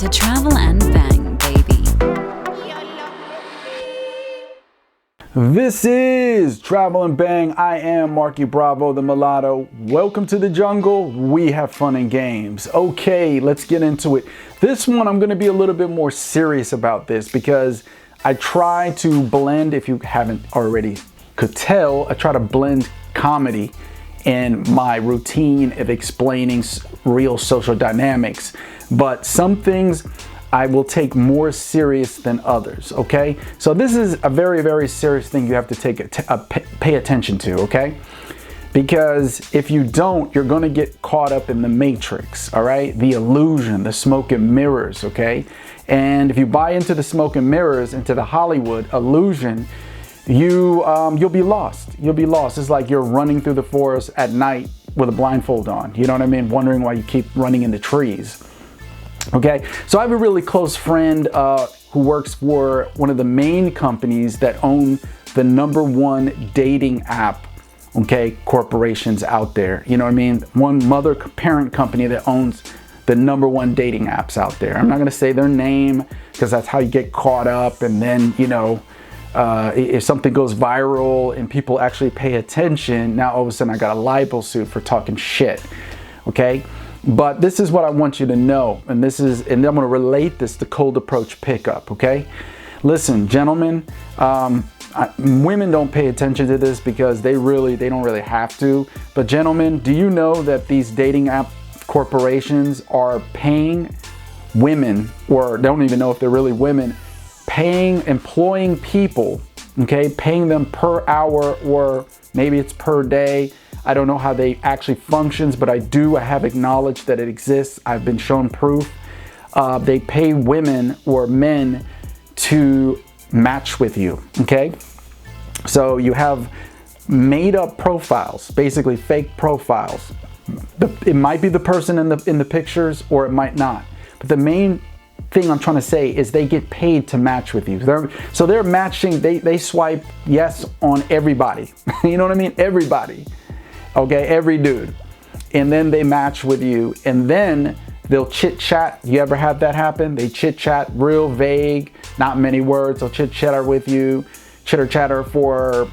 to Travel and Bang, baby. This is Travel and Bang. I am Marky Bravo, the mulatto. Welcome to the jungle. We have fun and games. Okay, let's get into it. This one, I'm going to be a little bit more serious about this because I try to blend, if you haven't already could tell, I try to blend comedy in my routine of explaining real social dynamics. But some things I will take more serious than others, okay? So this is a very, very serious thing you have to pay attention to, okay? Because if you don't, you're gonna get caught up in the matrix, all right? The illusion, the smoke and mirrors, okay? And if you buy into the smoke and mirrors, into the Hollywood illusion, you'll be lost. You'll be lost. It's like you're running through the forest at night with a blindfold on, you know what I mean? Wondering why you keep running into trees. Okay, so I have a really close friend who works for one of the main companies that own the #1 dating app, okay, corporations out there. You know what I mean? One parent company that owns the #1 dating apps out there. I'm not gonna say their name because that's how you get caught up, and then, you know, if something goes viral and people actually pay attention, now all of a sudden I got a libel suit for talking shit, okay? But this is what I want you to know, and I'm going to relate this to cold approach pickup, okay? Listen, gentlemen, women don't pay attention to this because they don't really have to. But gentlemen, do you know that these dating app corporations are paying women, or they don't even know if they're really women, employing people, okay, paying them per hour, or maybe it's per day. I don't know how they actually functions, but I have acknowledged that it exists. I've been shown proof. They pay women or men to match with you, okay? So you have made up profiles, basically fake profiles. It might be the person in the pictures, or it might not. But the main thing I'm trying to say is they get paid to match with you. So they're matching, they swipe yes on everybody. You know what I mean? Everybody. Okay, every dude. And then they match with you, and then they'll chit chat. You ever have that happen? They chit chat real vague, not many words. They'll chit chatter with you, chitter chatter for,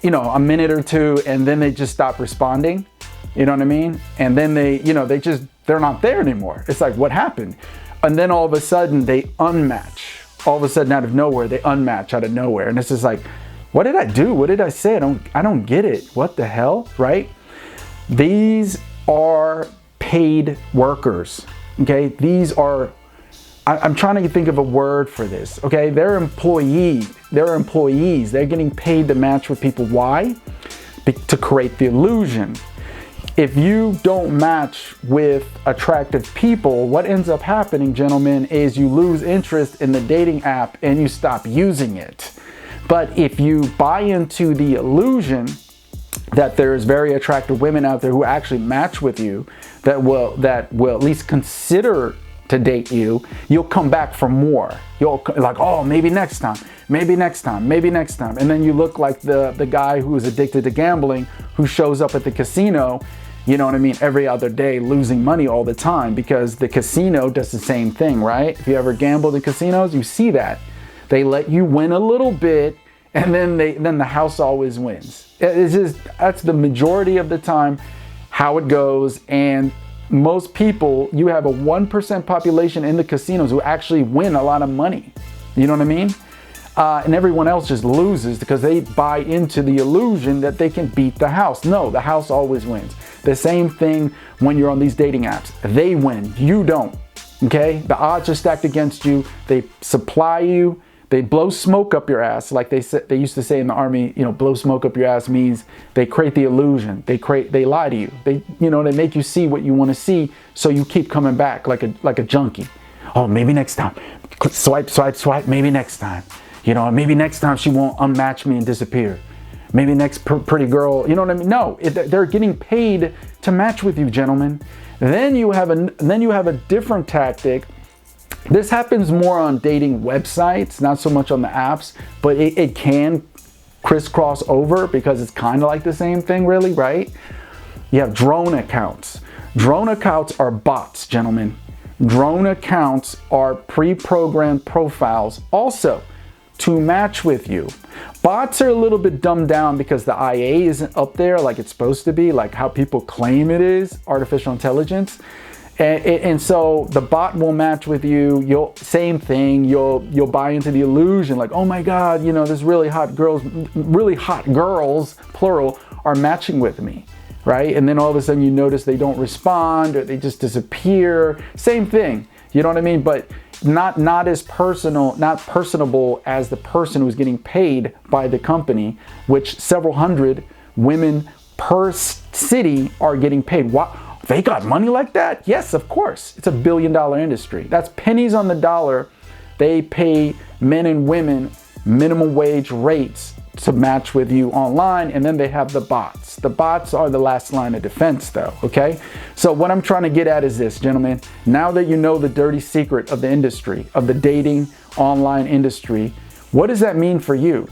you know, a minute or two, and then they just stop responding. You know what I mean? And then they're not there anymore. It's like, what happened? And then all of a sudden they unmatch. All of a sudden out of nowhere, they unmatch out of nowhere. And it's just like, what did I do? What did I say? I don't get it. What the hell, right? These are paid workers, okay? These are, I'm trying to think of a word for this, okay? They're employees. They're getting paid to match with people. Why? To create the illusion. If you don't match with attractive people, what ends up happening, gentlemen, is you lose interest in the dating app and you stop using it. But if you buy into the illusion that there's very attractive women out there who actually match with you, that will at least consider to date you, you'll come back for more. You'll like, oh, maybe next time, maybe next time, maybe next time. And then you look like the guy who is addicted to gambling, who shows up at the casino, you know what I mean, every other day, losing money all the time, because the casino does the same thing, right? If you ever gambled in casinos, you see that. They let you win a little bit, and then the house always wins. That's the majority of the time how it goes. And most people, you have a 1% population in the casinos who actually win a lot of money. You know what I mean? And everyone else just loses because they buy into the illusion that they can beat the house. No, the house always wins. The same thing when you're on these dating apps. They win, you don't, okay? The odds are stacked against you. They supply you. They blow smoke up your ass, like they used to say in the army. You know, blow smoke up your ass means they create the illusion. They lie to you. They make you see what you want to see, so you keep coming back like a junkie. Oh, maybe next time. Swipe, swipe, swipe. Maybe next time. You know, maybe next time she won't unmatch me and disappear. Maybe next pretty girl. You know what I mean? No, they're getting paid to match with you, gentlemen. Then you have a different tactic. This happens more on dating websites, not so much on the apps, but it can crisscross over because it's kind of like the same thing, really, right? You have drone accounts. Drone accounts are bots, gentlemen. Drone accounts are pre-programmed profiles also to match with you. Bots are a little bit dumbed down because the IA isn't up there like it's supposed to be, like how people claim it is, artificial intelligence. And so the bot will match with you. Same thing. You'll buy into the illusion, like, oh my God, you know, this really hot girls, plural, are matching with me, right? And then all of a sudden you notice they don't respond or they just disappear. Same thing. You know what I mean? But not as personal, not personable as the person who's getting paid by the company, which several hundred women per city are getting paid. What? They got money like that? Yes, of course. It's $1 billion industry. That's pennies on the dollar. They pay men and women minimum wage rates to match with you online, and then they have the bots. The bots are the last line of defense though, okay? So what I'm trying to get at is this, gentlemen. Now that you know the dirty secret of the industry, of the dating online industry, what does that mean for you?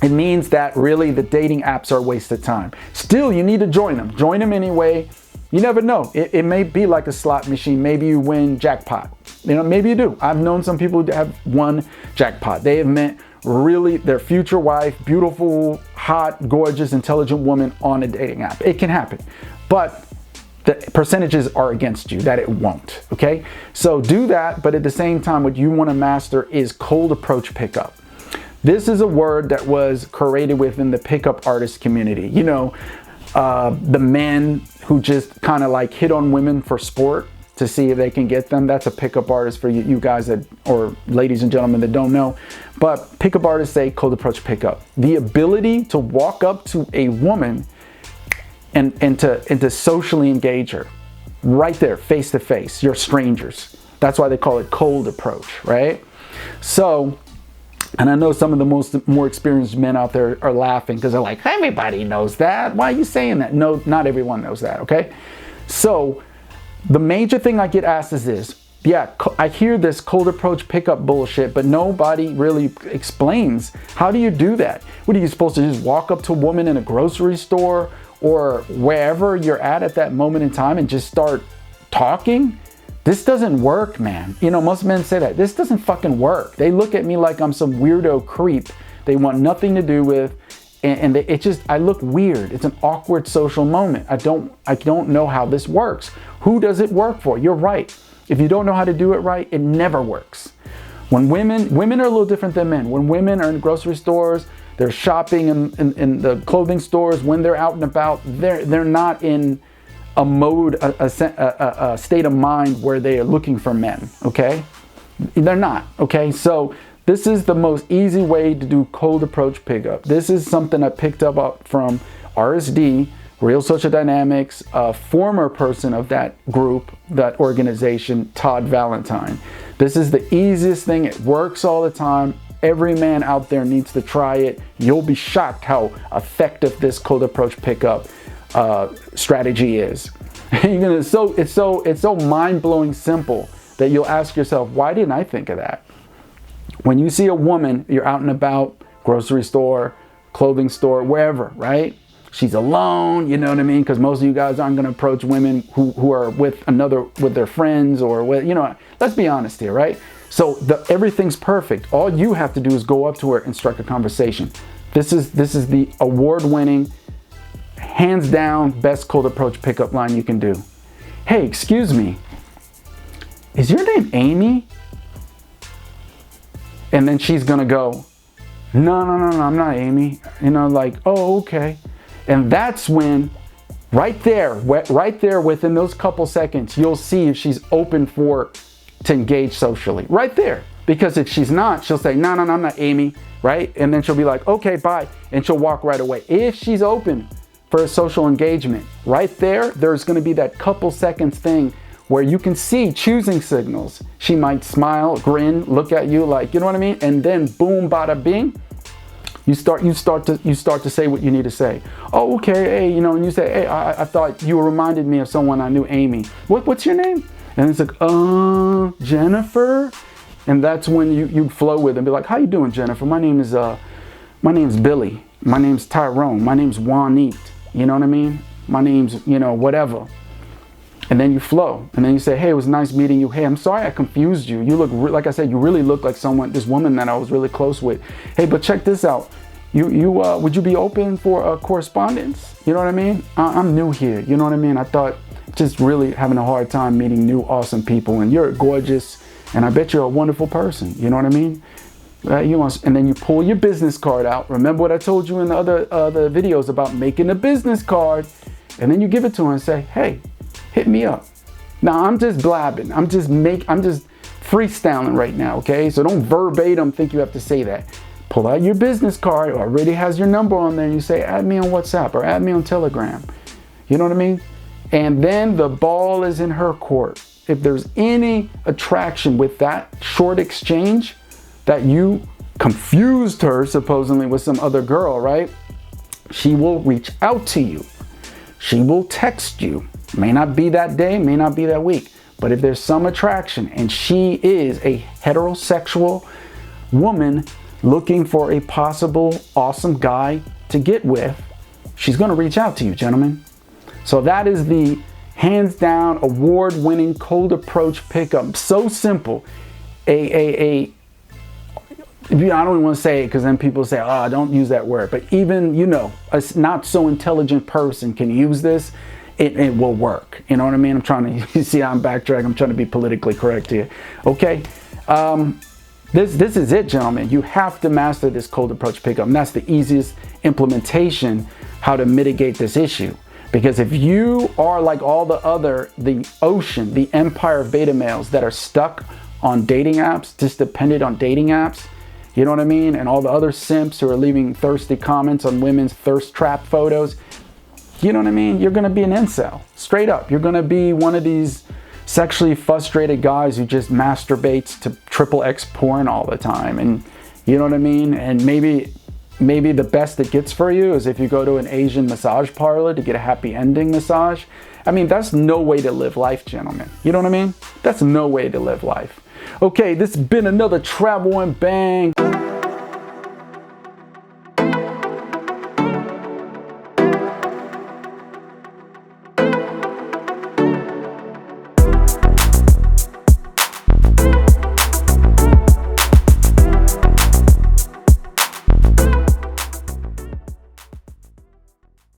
It means that really the dating apps are a waste of time. Still, you need to join them. Join them anyway. You never know. It may be like a slot machine. Maybe you win jackpot. You know, maybe you do. I've known some people who have won jackpot. They have met really their future wife, beautiful, hot, gorgeous, intelligent woman on a dating app. It can happen. But the percentages are against you that it won't, okay? So do that, but at the same time, what you want to master is cold approach pickup. This is a word that was created within the pickup artist community. You know, the men who just kind of like hit on women for sport to see if they can get them. That's a pickup artist for you guys that, or ladies and gentlemen that don't know. But pickup artists say cold approach pickup. The ability to walk up to a woman and to socially engage her right there, face to face. You're strangers. That's why they call it cold approach, right? So, and I know some of the more experienced men out there are laughing because they're like, everybody knows that. Why are you saying that? No, not everyone knows that, okay? So the major thing I get asked is this. Yeah, I hear this cold approach pickup bullshit, but nobody really explains. How do you do that? What are you supposed to just walk up to a woman in a grocery store or wherever you're at that moment in time and just start talking? This doesn't work, man. You know, most men say that. This doesn't fucking work. They look at me like I'm some weirdo creep they want nothing to do with, and I look weird. It's an awkward social moment. I don't know how this works. Who does it work for? You're right. If you don't know how to do it right, it never works. When women are a little different than men. When women are in grocery stores, they're shopping in the clothing stores, when they're out and about, they're not in a mode, a state of mind where they are looking for men, okay? They're not, okay? So this is the most easy way to do cold approach pickup. This is something I picked up from RSD, Real Social Dynamics, a former person of that group, that organization, Todd Valentine. This is the easiest thing. It works all the time. Every man out there needs to try it. You'll be shocked how effective this cold approach pickup strategy is. It's so mind-blowing simple that you'll ask yourself, why didn't I think of that? When you see a woman, you're out and about, grocery store, clothing store, wherever, right? She's alone, you know what I mean? Because most of you guys aren't going to approach women who are with their friends or with, you know, let's be honest here, right? So everything's perfect. All you have to do is go up to her and strike a conversation. This is the award-winning, hands down, best cold approach pickup line you can do. Hey, excuse me, is your name Amy? And then she's gonna go, no, I'm not Amy. You know, like, oh, okay. And that's when, right there within those couple seconds, you'll see if she's open to engage socially. Right there. Because if she's not, she'll say, no, I'm not Amy, right? And then she'll be like, okay, bye. And she'll walk right away. If she's open for a social engagement, right there's going to be that couple seconds thing where you can see choosing signals. She might smile, grin, look at you like, you know what I mean? And then boom, bada bing, you start to say what you need to say. Oh, okay, hey, you know, and you say, hey, I thought you reminded me of someone I knew, Amy. What's your name? And it's like, Jennifer. And that's when you flow with it and be like, how you doing, Jennifer? My name's Billy. My name's Tyrone. My name's Juanit. You know what I mean? My name's, you know, whatever. And then you flow. And then you say, hey, it was nice meeting you. Hey, I'm sorry I confused you. You look, like I said, you really look like this woman that I was really close with. Hey, but check this out. Would you be open for a correspondence? You know what I mean? I'm new here. You know what I mean? I thought just really having a hard time meeting new awesome people. And you're gorgeous. And I bet you're a wonderful person. You know what I mean? And then you pull your business card out. Remember what I told you in the other videos about making a business card. And then you give it to her and say, hey, hit me up. Now I'm just blabbing. I'm just freestyling right now, okay? So don't verbatim think you have to say that. Pull out your business card, it already has your number on there, and you say, add me on WhatsApp or add me on Telegram. You know what I mean? And then the ball is in her court. If there's any attraction with that short exchange, that you confused her supposedly with some other girl, right? She will reach out to you. She will text you. May not be that day, may not be that week. But if there's some attraction and she is a heterosexual woman looking for a possible awesome guy to get with, she's going to reach out to you, gentlemen. So that is the hands down award-winning cold approach pickup. So simple. I don't even want to say it because then people say, oh, don't use that word. But even, a not so intelligent person can use this. It will work. You know what I mean? I'm trying to, you see how I'm backtracking. I'm trying to be politically correct here. Okay. This is it, gentlemen. You have to master this cold approach pickup. And that's the easiest implementation, how to mitigate this issue. Because if you are like all the ocean, the empire of beta males that are stuck on dating apps, just dependent on dating apps, you know what I mean? And all the other simps who are leaving thirsty comments on women's thirst trap photos, you know what I mean? You're going to be an incel. Straight up. You're going to be one of these sexually frustrated guys who just masturbates to XXX porn all the time. And you know what I mean? And maybe the best it gets for you is if you go to an Asian massage parlor to get a happy ending massage. I mean, that's no way to live life, gentlemen. You know what I mean? That's no way to live life. Okay, this has been another Travel and Bang.